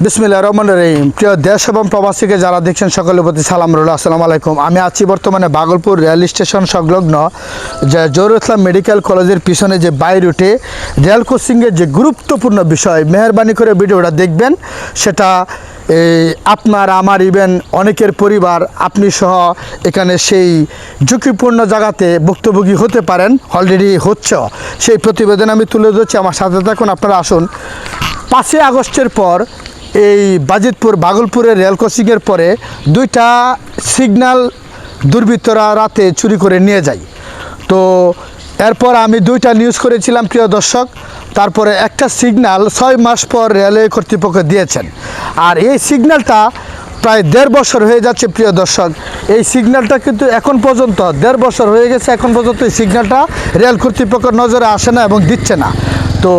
বিসমিল্লাহির রহমানির রহিম। প্রিয় দেশ এবং প্রবাসীকে যারা দেখছেন সকলের প্রতি সালাম রইল। আসসালামু আলাইকুম। আমি আছি বর্তমানে ভাগলপুর রেল স্টেশন সংলগ্ন যে জহুরুল ইসলাম মেডিকেল কলেজের পিছনে যে বাই রুটে রেল ক্রসিংয়ের যে গুরুত্বপূর্ণ বিষয়, মেহরবানি করে ভিডিওটা দেখবেন। সেটা আপনার আমার ইভেন অনেকের পরিবার আপনি সহ এখানে সেই ঝুঁকিপূর্ণ জায়গাতে ভুক্তভোগী হতে পারেন, অলরেডি হচ্ছে। সেই প্রতিবেদন আমি তুলে ধরছি, আমার সাথে থাকুন। আপনারা আসুন। 5ই আগস্টের পর এই বাজিতপুর ভাগলপুরের রেল ক্রসিংয়ের পরে দুইটা সিগন্যাল দুর্বৃত্তরা রাতে চুরি করে নিয়ে যায়। তো এরপর আমি দুইটা নিউজ করেছিলাম প্রিয় দর্শক। তারপরে একটা সিগন্যাল 6 মাস পর রেলওয়ে কর্তৃপক্ষ দিয়েছেন। আর এই সিগন্যালটা প্রায় 1.5 বছর হয়ে যাচ্ছে প্রিয় দর্শক। এই সিগন্যালটা কিন্তু এখন পর্যন্ত 1.5 বছর হয়ে গেছে, এখন পর্যন্ত এই সিগন্যালটা রেল কর্তৃপক্ষের নজরে আসে না এবং দিচ্ছে না। তো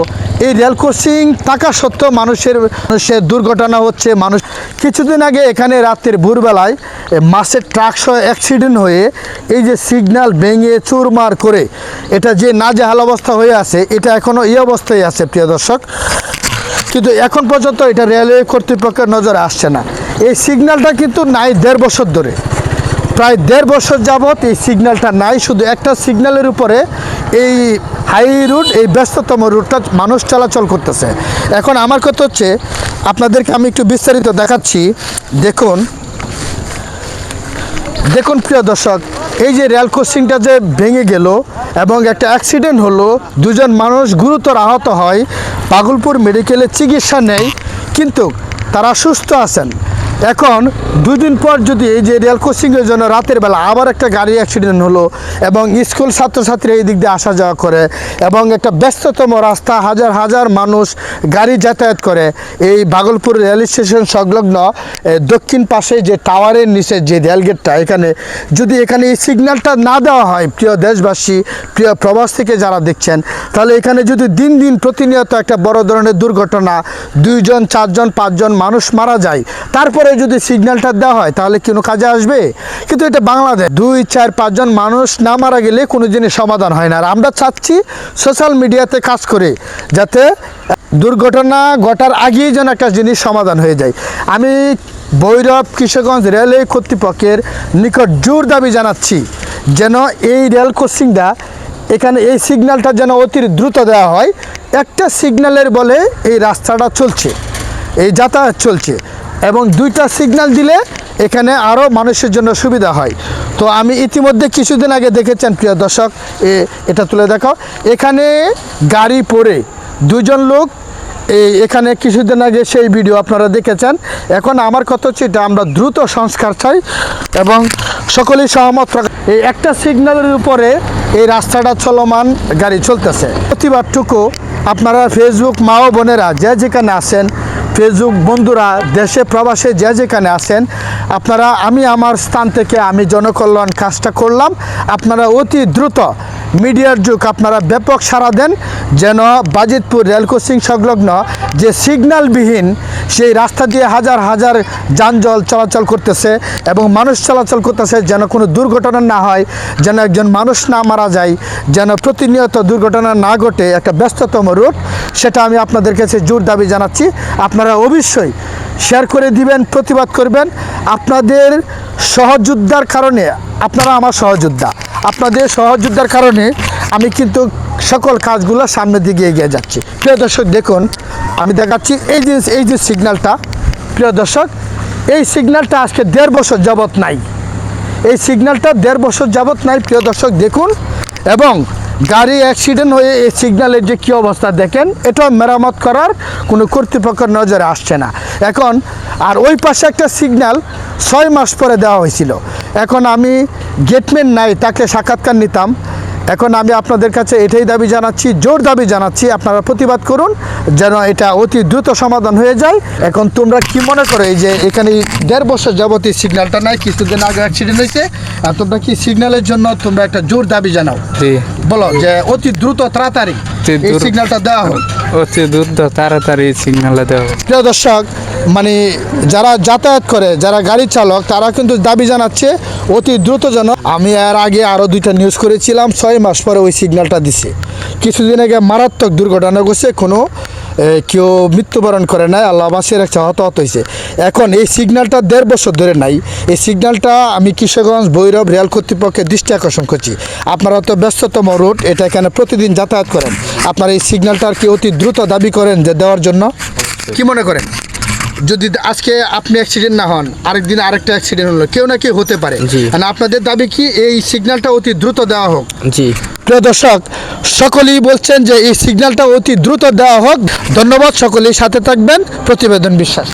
এই রেল ক্রসিং থাকা সত্ত্বেও মানুষের দুর্ঘটনা হচ্ছে। মানুষ কিছুদিন আগে এখানে রাত্রির ভোরবেলায় মাছের ট্রাক সহ অ্যাক্সিডেন্ট হয়ে এই যে সিগন্যাল ভেঙে চুরমার করে এটা যে নাজেহাল অবস্থা হয়ে আছে, এটা এখনও এই অবস্থায় আছে প্রিয় দর্শক। কিন্তু এখন পর্যন্ত এটা রেলওয়ে কর্তৃপক্ষের নজরে আসছে না। এই সিগন্যালটা কিন্তু নাই 1.5 বছর ধরে, প্রায় 1.5 বছর যাবৎ এই সিগন্যালটা নাই। শুধু একটা সিগন্যালের উপরে এই হাই রুট, এই ব্যস্ততম রুটটা মানুষ চলাচল করতেছে। এখন আমার কথা হচ্ছে, আপনাদেরকে আমি একটু বিস্তারিত দেখাচ্ছি। দেখুন প্রিয় দর্শক, এই যে রেল ক্রসিংটা যে ভেঙে গেল এবং একটা অ্যাক্সিডেন্ট হলো, দুজন মানুষ গুরুতর আহত হয়, ভাগলপুর মেডিকেলে চিকিৎসা নেয়, কিন্তু তারা সুস্থ আছেন। এখন 2 দিন পর যদি এই যে রেল ক্রসিংয়ের জন্য রাতের বেলা আবার একটা গাড়ি অ্যাক্সিডেন্ট হলো এবং স্কুল ছাত্রছাত্রীরা এই দিক দিয়ে আসা যাওয়া করে এবং একটা ব্যস্ততম রাস্তা, হাজার হাজার মানুষ গাড়ি যাতায়াত করে, এই ভাগলপুর রেল স্টেশন সংলগ্ন দক্ষিণ পাশে যে টাওয়ারের নিচে যে রেলগেটটা, এখানে যদি এখানে এই সিগন্যালটা না দেওয়া হয়, প্রিয় দেশবাসী, প্রিয় প্রবাস থেকে যারা দেখছেন, তাহলে এখানে যদি দিন দিন প্রতিনিয়ত একটা বড় ধরনের দুর্ঘটনা, 2 জন 4 জন 5 জন মানুষ মারা যায়, তারপরে যদি সিগন্যালটা দেওয়া হয় তাহলে কোনো কাজে আসবে? কিন্তু এটা বাংলাদেশ, 2 4 5 জন মানুষ না মারা গেলে কোনো জিনিস সমাধান হয় না। আর আমরা চাচ্ছি সোশ্যাল মিডিয়াতে কাজ করে যাতে দুর্ঘটনা ঘটার আগেই যেন একটা জিনিস সমাধান হয়ে যায়। আমি ভৈরব কিশোরগঞ্জ রেলওয়ে কর্তৃপক্ষের নিকট জোর দাবি জানাচ্ছি যেন এই রেল ক্রসিংটা, এখানে এই সিগন্যালটা যেন অতি দ্রুত দেওয়া হয়। একটা সিগন্যালের বলে এই রাস্তাটা চলছে, এই যাতায়াত চলছে, এবং 2টা সিগন্যাল দিলে এখানে আরও মানুষের জন্য সুবিধা হয়। তো আমি ইতিমধ্যে কিছুদিন আগে দেখেছেন প্রিয় দর্শক, এটা তুলে দেখো, এখানে গাড়ি পড়ে 2 জন লোক এখানে কিছুদিন আগে সেই ভিডিও আপনারা দেখেছেন। এখন আমার কথা হচ্ছে, এটা আমরা দ্রুত সংস্কার চাই এবং সকলেই সহমত। এই একটা সিগন্যালের উপরে এই রাস্তাটা চলমান, গাড়ি চলতেছে। প্রতিবাদটুকু আপনারা ফেসবুক মা ও বোনেরা যে যেখানে আছেন, ফেসবুক বন্ধুরা দেশে প্রবাসে যে যেখানে আছেন, আপনারা, আমি আমার স্থান থেকে আমি জনকল্যাণ কাজটা করলাম। আপনারা অতি দ্রুত মিডিয়ার যুগ, আপনারা ব্যাপক সাড়া দেন যেন বাজিতপুর রেল ক্রসিং সংলগ্ন যে সিগন্যালবিহীন সেই রাস্তা দিয়ে হাজার হাজার যানজট চলাচল করতেছে এবং মানুষ চলাচল করতেছে, যেন কোনো দুর্ঘটনা না হয়, যেন একজন মানুষ না মারা যায়, যেন প্রতিনিয়ত দুর্ঘটনা না ঘটে, একটা ব্যস্ততম রুট, সেটা আমি আপনাদের কাছে জোর দাবি জানাচ্ছি। আপনারা অবশ্যই শেয়ার করে দিবেন, প্রতিবাদ করবেন। আপনাদের সহযোদ্ধার কারণে, আপনারা আমার সহযোদ্ধা, আপনাদের সহযোদ্ধার কারণে আমি কিন্তু সকল কাজগুলো সামনের দিকে এগিয়ে যাচ্ছি। প্রিয় দর্শক দেখুন, আমি দেখাচ্ছি এই যে সিগন্যালটা, প্রিয় দর্শক, এই সিগন্যালটা আজকে 1.5 বছর যাবৎ নাই। এই সিগন্যালটা 1.5 বছর যাবৎ নাই প্রিয় দর্শক দেখুন। এবং গাড়ি অ্যাক্সিডেন্ট হয়ে এই সিগন্যালের যে কী অবস্থা দেখেন, এটাও মেরামত করার কোনো কর্তৃপক্ষের নজরে আসছে না এখন। আর ওই পাশে একটা সিগন্যাল 6 মাস পরে দেওয়া হয়েছিল। এখন আমি গেটম্যান নাই, তাকে সাক্ষাৎকার নিতাম। এখন আমি আপনাদের কাছে এটাই দাবি জানাচ্ছি, জোর দাবি জানাচ্ছি, আপনারা প্রতিবাদ করুন যেন এটা অতি দ্রুত সমাধান হয়ে যায়। এখন তোমরা কি মনে করো, এই যে এখানে 1.5 বছর যাবত এই সিগন্যালটা নাই, কিছুদিন আগে অ্যাক্সিডেন্ট হয়েছে, আর তোমরা কি সিগন্যালের জন্য তোমরা একটা জোর দাবি জানাও? বলো যে অতি দ্রুত তাড়াতাড়ি এই সিগন্যালটা দেওয়া হোক, অতি দ্রুত তাড়াতাড়ি সিগন্যালটা দেওয়া হোক। প্রিয় দর্শক, মানে যারা যাতায়াত করে, যারা গাড়ি চালক, তারা কিন্তু দাবি জানাচ্ছে অতি দ্রুত যেন। আমি এর আগে আরও 2টা নিউজ করেছিলাম, 6 মাস পরে ওই সিগন্যালটা দিছে। কিছুদিন আগে মারাত্মক দুর্ঘটনা ঘটছে, কোনো কেউ মৃত্যুবরণ করে নাই, আল্লাহ বাঁচিয়ে রাখছে, হতাহত হয়েছে। এখন এই সিগন্যালটা 1.5 বছর ধরে নাই। এই সিগন্যালটা আমি কিশোরগঞ্জ ভৈরব রেল কর্তৃপক্ষের দৃষ্টি আকর্ষণ করছি। আপনারা তো ব্যস্ততম রুট, এটা এখানে প্রতিদিন যাতায়াত করেন, আপনারা এই সিগন্যালটার কি অতি দ্রুত দাবি করেন যে দেওয়ার জন্য? কি মনে করেন? যদি আজকে আপনি অ্যাক্সিডেন্ট না হন, আরেকদিন আরেকটা অ্যাক্সিডেন্ট হলো, কেউ না কেউ হতে পারে। জি। মানে আপনাদের দাবি কি এই সিগন্যালটা অতি দ্রুত দেওয়া হোক? জি। প্রিয় দর্শক, সকলেই বলছেন যে এই সিগন্যালটা অতি দ্রুত দেওয়া হোক। ধন্যবাদ, সকলেই সাথে থাকবেন। প্রতিবেদন বিশ্বাস।